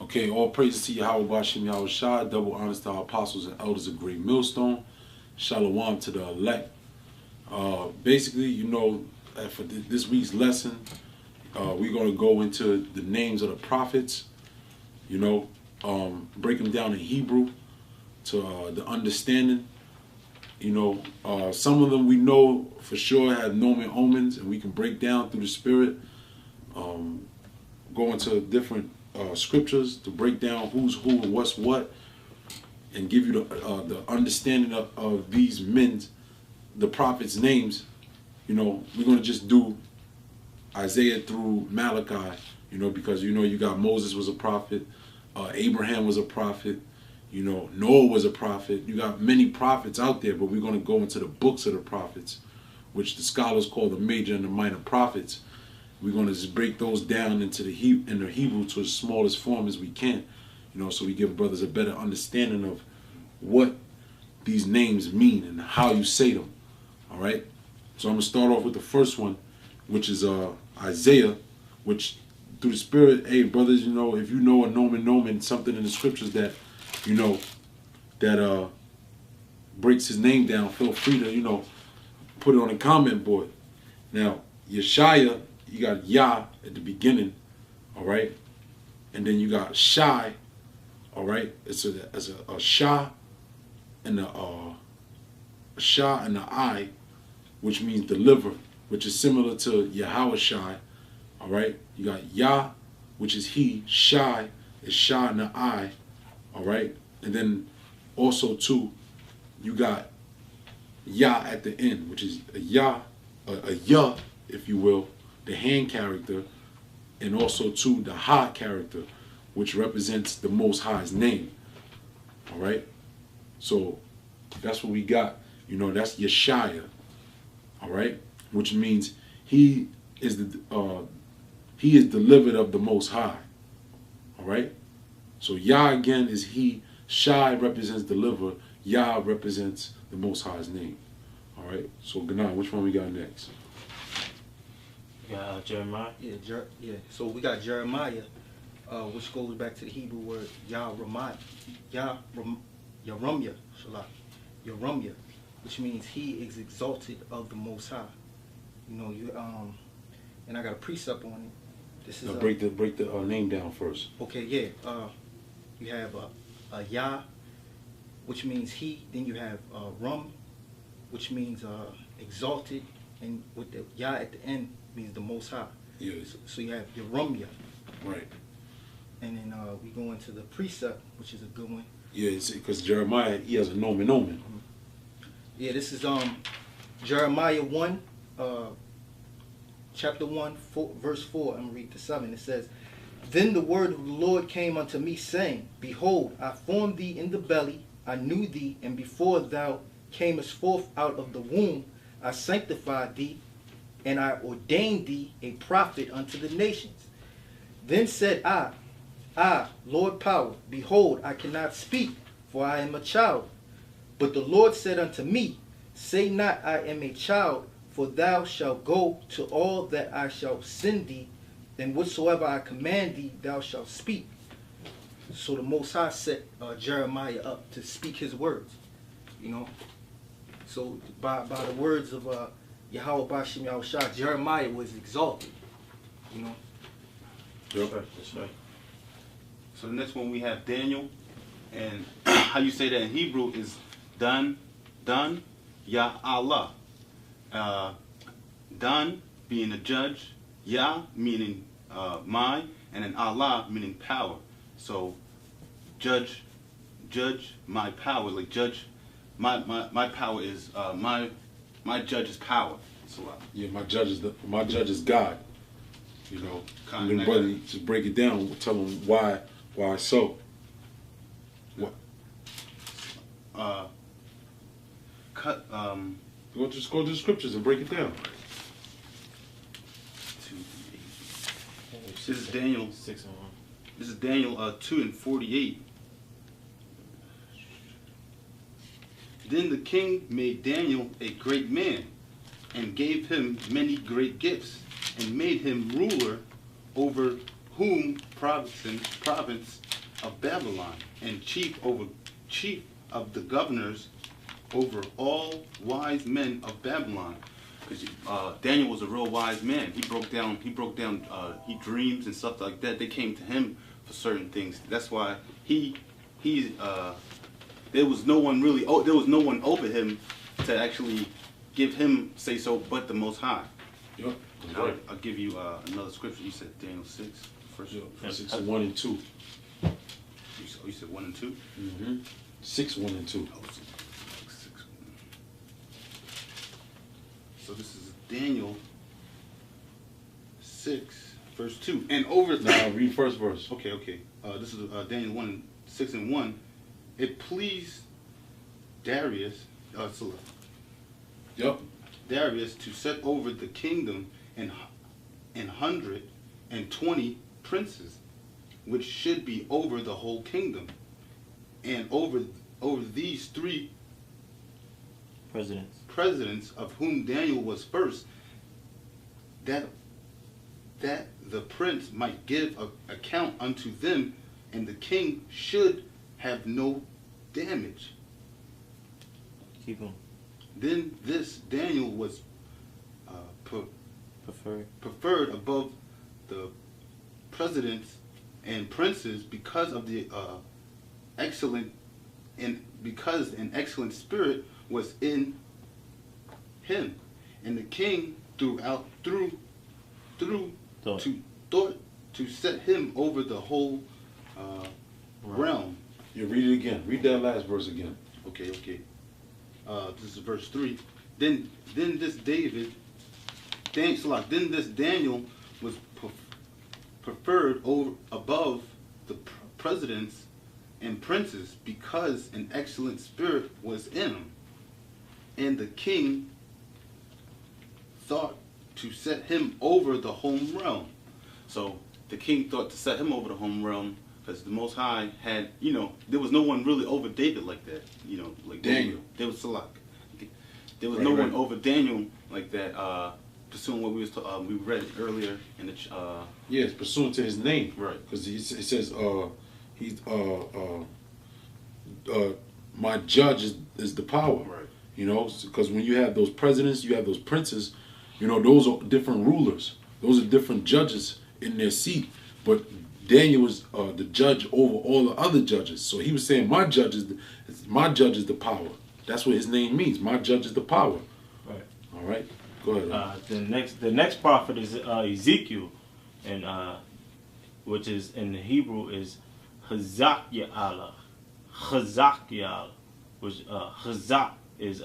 Okay, all praises to Yahweh Bashim Yahweh Shai, double honors to our apostles and elders of Great Millstone. Shalom to the elect. Basically, you know, for this week's lesson, we're going to go into the names of the prophets, you know, break them down in Hebrew to the understanding. You know, some of them we know for sure have nomen omens, and we can break down through the Spirit, go into different scriptures to break down who's who and what's what, and give you the understanding of these men, the prophets' names. You know, we're going to just do Isaiah through Malachi, you know, because, you know, you got Moses was a prophet, Abraham was a prophet, you know, Noah was a prophet. You got many prophets out there, but we're going to go into the books of the prophets, which the scholars call the major and the minor prophets. We're going to just break those down into the Hebrew to the smallest form as we can, you know, so we give brothers a better understanding of what these names mean and how you say them. All right. So I'm going to start off with the first one, which is Isaiah, which through the Spirit, hey, brothers, you know, if you know a nomen, something in the scriptures that, you know, that breaks his name down, feel free to, you know, put it on the comment board. Now, Yeshaya, you got Yah at the beginning, all right? And then you got Shai, all right? It's a Shah and a Shah and a I, which means deliver, which is similar to Yahweh Shai, all right? You got Yah, which is he, Shai is Shah and a I, all right? And then also too, you got Yah at the end, which is a Yah, a Yah, if you will, the hand character, and also too the Ha character, which represents the Most High's name. All right, so that's what we got. You know, that's Yeshaya. All right, which means he is delivered of the Most High. All right, so Yah again is he. Shai represents deliver. Yah represents the Most High's name. All right, so Ganan, which one we got next? Jeremiah. Yeah. So we got Jeremiah, which goes back to the Hebrew word Yerumya, Yerumya, which means he is exalted of the Most High. You know, and I got a precept on it. This is break the name down first. Okay, yeah. You have a Yah, which means he. Then you have Rum, which means exalted, and with the Yah at the end means the Most High. Yes. So you have Yerumya. Right. And then we go into the precept, which is a good one. Yeah, because Jeremiah, he has a nomen. Yeah, this is Jeremiah 1, chapter 1, verse 4. I'm going to read to 7. It says, "Then the word of the Lord came unto me, saying, Behold, I formed thee in the belly, I knew thee, and before thou camest forth out of the womb, I sanctified thee, and I ordained thee a prophet unto the nations. Then said I, Lord power, behold, I cannot speak, for I am a child. But the Lord said unto me, Say not, I am a child, for thou shalt go to all that I shall send thee, and whatsoever I command thee, thou shalt speak." So the Most High set Jeremiah up to speak his words, you know. So by the words of Yahweh Bashim Yahweh Shai, Jeremiah was exalted, you know. Yep. That's right. So the next one we have Daniel, and how you say that in Hebrew is Dan, Yah Allah. Dan being a judge, Yah meaning my, and then Allah meaning power. So judge my power, like judge my power is my judge's power. So Yeah, my judge is God. You know, and then brother, just break it down. Tell them why so. What? Just go to the scriptures and break it down. This is Daniel 6 and 1. This is Daniel 2:48. Then the king made Daniel a great man, and gave him many great gifts, and made him ruler over whom province of Babylon, and chief of the governors over all wise men of Babylon. Because Daniel was a real wise man. He broke down he dreams and stuff like that. They came to him for certain things. That's why there was no one over him to actually give him say so but the Most High. Yep. I'll give you another scripture. You said Daniel 6, first. Yep. 6, 1 and 2. You said 1 and 2. 6, 1 and 2. Oh, 6, 1. So this is Daniel 6, verse 2. And over. Now read first verse. Okay. This is Daniel 1, 6 and 1. It pleased Darius. Yep. Darius to set over the kingdom and 120 princes, which should be over the whole kingdom, and over these 3 presidents, of whom Daniel was first, that the prince might give account unto them, and the king should have no damage. Keep on. Then this Daniel was preferred above the presidents and princes because of the because an excellent spirit was in him, and the king thought to set him over the whole realm. You read it again. Read that last verse again. Okay. This is verse 3. Then this Daniel was preferred above the presidents and princes because an excellent spirit was in him, and the king thought to set him over the home realm. So the king thought to set him over the home realm because the Most High had, there was no one really over David like that, like Daniel. There was Salak. There was no one over Daniel like that. Pursuing what we read earlier in the it's pursuant to his name, right? Because it says he's my judge is the power, right? Because when you have those presidents, you have those princes, those are different rulers, those are different judges in their seat. But Daniel was the judge over all the other judges, so he was saying my judge is the power. That's what his name means. My judge is the power. Right. All right. Go ahead. The next prophet is Ezekiel, and which is in the Hebrew is Hazakya'Allah. Hazakya'Allah, which Hazak is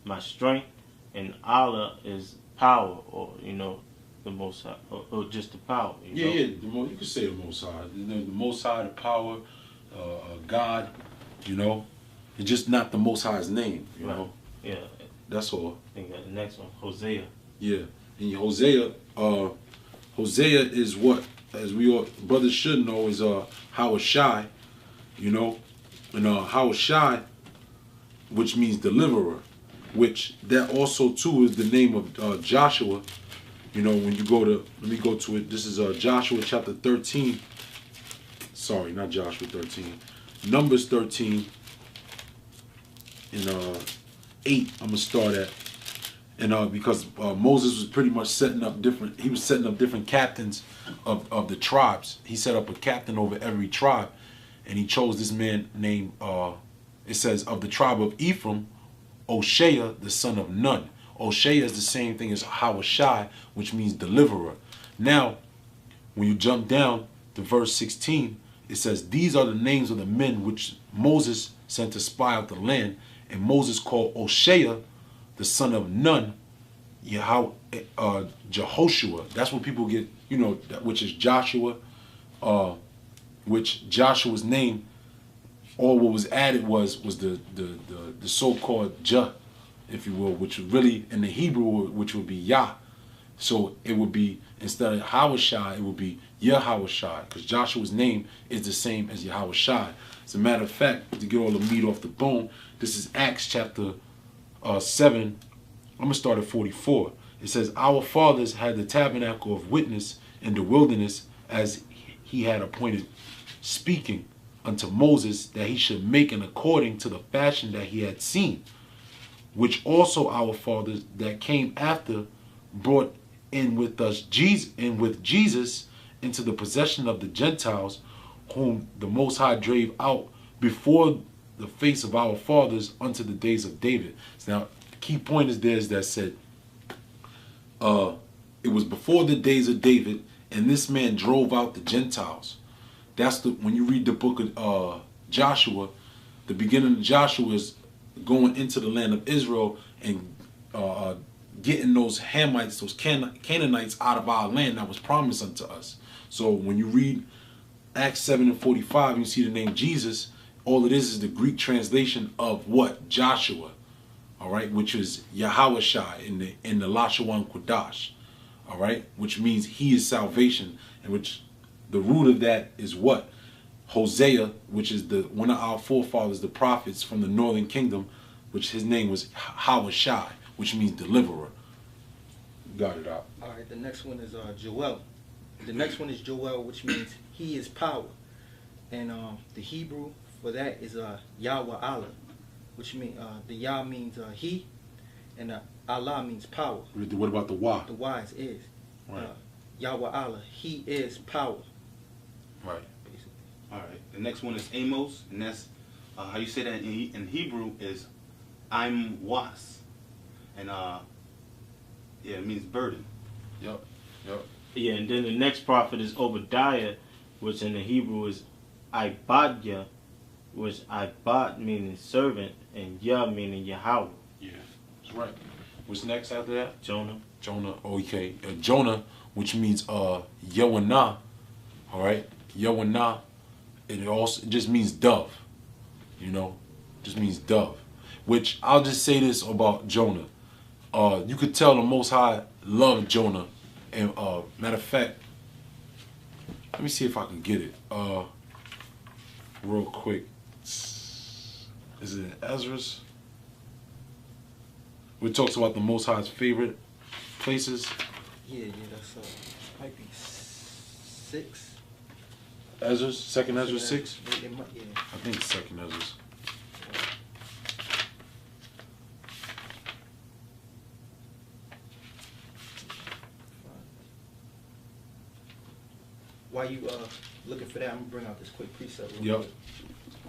my strength, and Allah is power, or the Most High, or just the power. You can say the Most High. The Most High, the power, God. It's just not the Most High's name. You know. Yeah. That's all. I think the next one, Hosea. Yeah, and Hosea is what, as we all brothers should know, is Hawashai, and Hawashai, which means deliverer, which that also too is the name of Joshua. When you go to, let me go to it. This is Joshua chapter 13. Sorry, not Joshua 13. Numbers 13. And 8, I'm gonna start at, and because Moses was pretty much setting up different captains of the tribes. He set up a captain over every tribe, and he chose this man named it says of the tribe of Ephraim, Oshea the son of Nun. Oshea is the same thing as Hawashai, which means deliverer. Now, when you jump down to verse 16, it says, these are the names of the men which Moses sent to spy out the land. And Moses called Oshea, the son of Nun, Jehoshua. That's what people get, which is Joshua, which Joshua's name, all what was added was the so-called Jah, if you will, which really in the Hebrew, which would be Yah. So it would be, instead of Hawashai, it would be Yahawashai, because Joshua's name is the same as Yahawashai. As a matter of fact, to get all the meat off the bone, this is Acts chapter 7. I'm going to start at 44. It says, our fathers had the tabernacle of witness in the wilderness as he had appointed, speaking unto Moses that he should make an according to the fashion that he had seen, which also our fathers that came after brought in with us Jesus into the possession of the Gentiles, whom the Most High drave out before the face of our fathers unto the days of David. So now, the key point is there is that said, it was before the days of David, and this man drove out the Gentiles. That's the when you read the book of Joshua, the beginning of Joshua is going into the land of Israel and getting those Hamites, those Canaanites out of our land that was promised unto us. So when you read Acts 7:45, you see the name Jesus. All it is the Greek translation of what? Joshua. All right, which is Yahawashai in the Lashawan Qadash. All right, which means he is salvation, and which the root of that is what? Hosea, which is one of our forefathers, the prophets from the northern kingdom, which his name was Hawashai, which means deliverer. Got it out. All right, the next one is Joel. The next one is Joel, which means he is power. And the Hebrew for that is Yahweh Allah, which means the Yah means he, and Allah means power. What about the Wah? The Wise is. Right. Yahweh Allah, he is power. Right. Basically. All right. The next one is Amos, and that's how you say that in Hebrew is I'm was, and yeah, it means burden. Yep. Yeah, and then the next prophet is Obadiah, which in the Hebrew is Ibadya, which Ibad meaning servant and Yah meaning Yahweh. Yeah, that's right. What's next after that? Jonah. Jonah. Okay. Jonah, which means Yoanah. All right. Yoanah. It just means dove. You know, just means dove. Which I'll just say this about Jonah. You could tell the Most High loved Jonah. And matter of fact, let me see if I can get it real quick. Is it in Ezra's? Where it talks about the Most High's favorite places. Yeah, that's might be 6. Ezra's, second Ezra 6. Yeah. I think it's second Ezra's. While you looking for that, I'm gonna bring out this quick precept. Yep.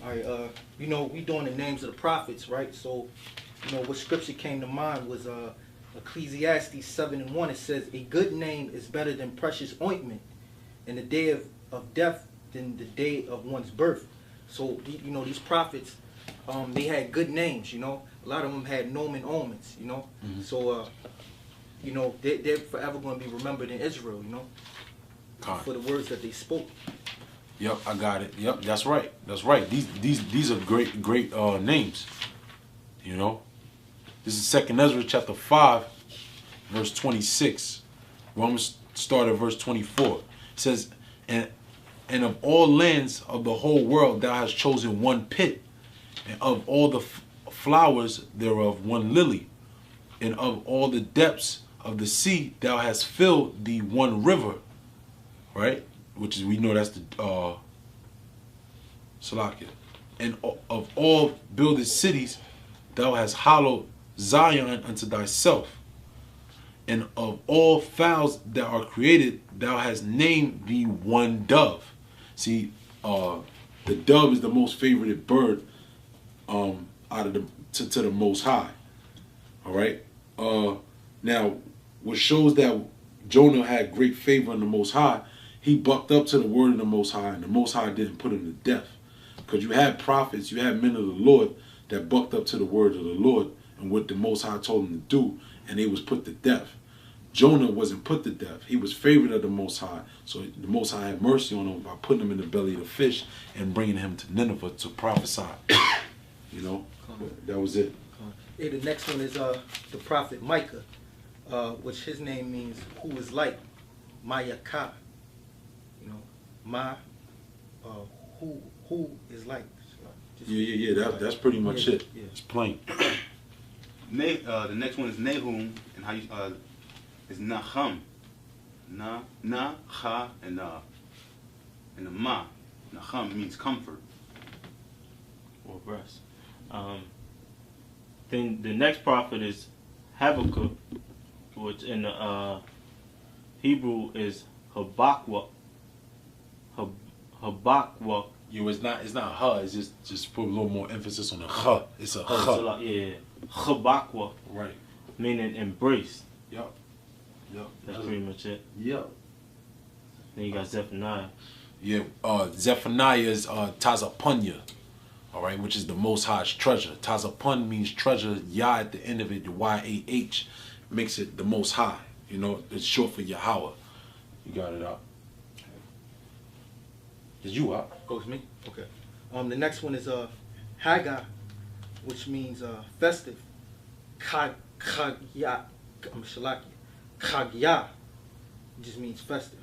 All right. You know, we doing the names of the prophets, right? So, you know, what scripture came to mind was Ecclesiastes 7:1. It says, "A good name is better than precious ointment, and the day of death than the day of one's birth." So, you know, these prophets, they had good names. You know, a lot of them had nomen omens. You know, so you know, they're forever going to be remembered in Israel. You know. For the words that they spoke. Yep, I got it. Yep, that's right. That's right. These are great names. You know, this is Second Ezra chapter 5, verse 26. Well, I'm gonna start at verse 24. It says, "And of all lands of the whole world thou hast chosen one pit, and of all the flowers thereof one lily, and of all the depths of the sea thou hast filled thee one river." Right, which is we know that's the Salakia, and of all builded cities, thou hast hollowed Zion unto thyself, and of all fowls that are created, thou hast named thee one dove. See, the dove is the most favorited bird out of to the Most High. All right. Now, what shows that Jonah had great favor in the Most High. He bucked up to the word of the Most High, and the Most High didn't put him to death. Because you had prophets, you had men of the Lord that bucked up to the word of the Lord and what the Most High told them to do, and they was put to death. Jonah wasn't put to death. He was favored of the Most High. So the Most High had mercy on him by putting him in the belly of the fish and bringing him to Nineveh to prophesy. You know, that was it. Yeah, the next one is the prophet Micah, which his name means who is like, Mayakah. You know, who is like. Yeah. That's pretty much it. Yeah. It's plain. The next one is Nahum, and how you is Nahum. Ha, and the Ma. Nahum means comfort. or breast. Then the next prophet is Habakkuk, which in the Hebrew is Habakkuk. Habakkuk. It's not ha. It's just put a little more emphasis on the ha. It's a ha. So like, yeah, Habakkuk, Right. meaning embrace. Yep. That's pretty much it. Yep. Then you got Zephaniah. Yeah. Zephaniah is Tazapunya. All right, which is the Most High's treasure. Tazapun means treasure. Yah at the end of it, the Y-A-H, makes it the Most High. You know, it's short for Yahweh. You got it out. Is you out? Oh, it's me? Okay. The next one is Haggai, which means festive. Kagya. I'm Shalaki. Kagya just means festive.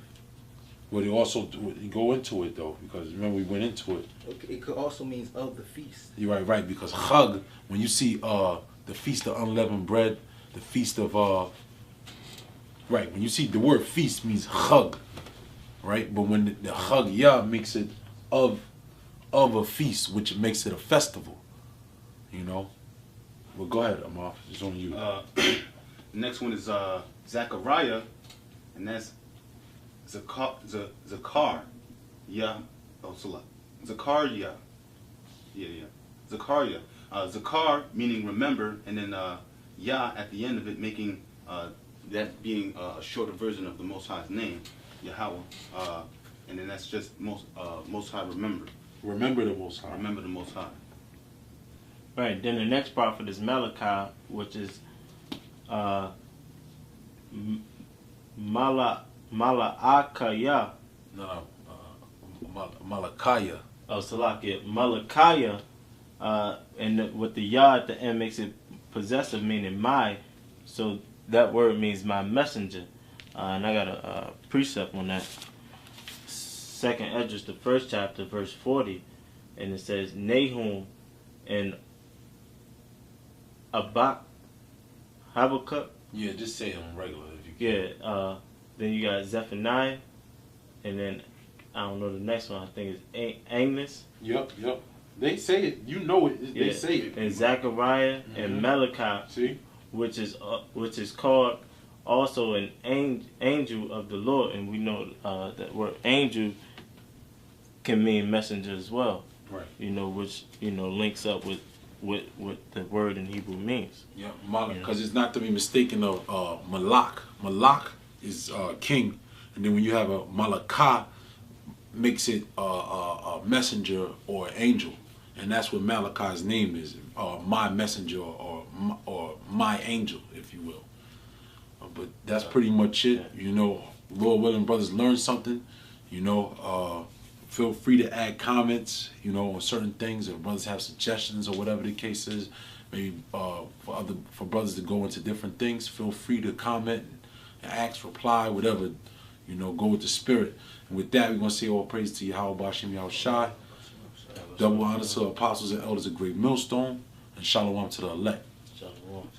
Well, you also go into it though, because remember we went into it. Okay, it could also mean of the feast. You're right, because Chag, when you see the feast of unleavened bread, the feast of right, when you see the word feast means Chag, right? But when the Chag Yah makes it of a feast, which makes it a festival, you know. Well, go ahead, Amar. It's on you. The next one is Zechariah, and that's Zakar, yeah, oh, Salah, Zakaria, yeah, Zakaria, Zakar meaning remember, and then Yah at the end of it, making that being a shorter version of the Most High's name, Yahweh, and then that's just Most High remember. Remember the Most High. Remember the Most High. Right. Then the next prophet is Malachi, which is Malakaya. No, Malachiah. Oh, Salakia. Malachiah, and with the Yah at the end makes it possessive, meaning my. So that word means my messenger. And I got a precept on that. Second Esdras, the first chapter, verse 40. And it says, Nahum and Habakkuk. Yeah, just say them regular if you can. Yeah. Then you got Zephaniah, and then I don't know the next one. I think it's Amos. Yep. They say it. You know it. They say it. And Zechariah and Malachi. See, which is called also an angel of the Lord, and we know that word angel can mean messenger as well. right. You know, which links up with what the word in Hebrew means. Yeah, Malak, because it's not to be mistaken of Malak. Malak is king, and then when you have a Malakah, makes it a messenger or angel, and that's what Malachi's name is, my messenger or my angel, if you will. But that's pretty much it. You know, Lord willing, brothers, learn something. You know, feel free to add comments. You know, on certain things. If brothers have suggestions or whatever the case is, maybe for brothers to go into different things, feel free to comment and ask, reply, whatever. You know, go with the spirit. And with that, we're gonna say all praise to Yahweh Bashim Yahushai. Double honor to the apostles and elders of Great Millstone, and shalom to the elect. Shalom.